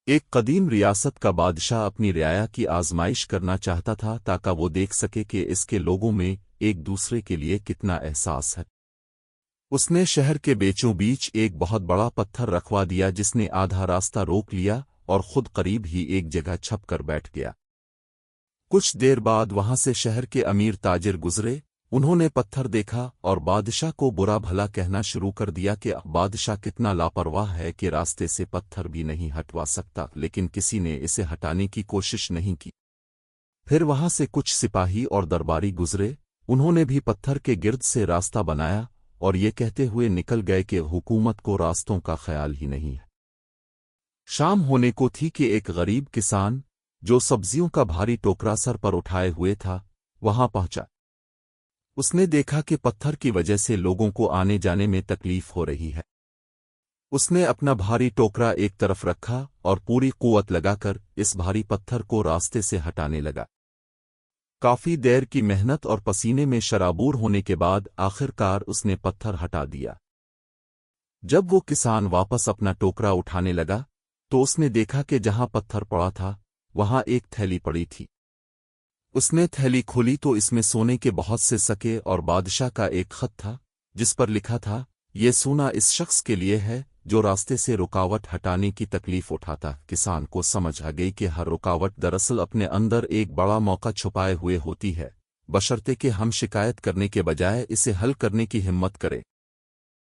ایک قدیم ریاست کا بادشاہ اپنی رعایا کی آزمائش کرنا چاہتا تھا تاکہ وہ دیکھ سکے کہ اس کے لوگوں میں ایک دوسرے کے لیے کتنا احساس ہے۔ اس نے شہر کے بیچوں بیچ ایک بہت بڑا پتھر رکھوا دیا جس نے آدھا راستہ روک لیا اور خود قریب ہی ایک جگہ چھپ کر بیٹھ گیا۔ کچھ دیر بعد وہاں سے شہر کے امیر تاجر گزرے۔ انہوں نے پتھر دیکھا اور بادشاہ کو برا بھلا کہنا شروع کر دیا کہ بادشاہ کتنا لاپرواہ ہے کہ راستے سے پتھر بھی نہیں ہٹوا سکتا، لیکن کسی نے اسے ہٹانے کی کوشش نہیں کی۔ پھر وہاں سے کچھ سپاہی اور درباری گزرے۔ انہوں نے بھی پتھر کے گرد سے راستہ بنایا اور یہ کہتے ہوئے نکل گئے کہ حکومت کو راستوں کا خیال ہی نہیں ہے۔ شام ہونے کو تھی کہ ایک غریب کسان جو سبزیوں کا بھاری ٹوکرا سر پر اٹھائے ہوئے تھا وہاں پہنچا۔ اس نے دیکھا کہ پتھر کی وجہ سے لوگوں کو آنے جانے میں تکلیف ہو رہی ہے۔ اس نے اپنا بھاری ٹوکرا ایک طرف رکھا اور پوری قوت لگا کر اس بھاری پتھر کو راستے سے ہٹانے لگا۔ کافی دیر کی محنت اور پسینے میں شرابور ہونے کے بعد آخر کار اس نے پتھر ہٹا دیا۔ جب وہ کسان واپس اپنا ٹوکرا اٹھانے لگا تو اس نے دیکھا کہ جہاں پتھر پڑا تھا وہاں ایک تھیلی پڑی تھی۔ اس نے تھیلی کھولی تو اس میں سونے کے بہت سے سکے اور بادشاہ کا ایک خط تھا جس پر لکھا تھا، یہ سونا اس شخص کے لیے ہے جو راستے سے رکاوٹ ہٹانے کی تکلیف اٹھاتا۔ کسان کو سمجھ آ گئی کہ ہر رکاوٹ دراصل اپنے اندر ایک بڑا موقع چھپائے ہوئے ہوتی ہے، بشرطے کہ ہم شکایت کرنے کے بجائے اسے حل کرنے کی ہمت کریں۔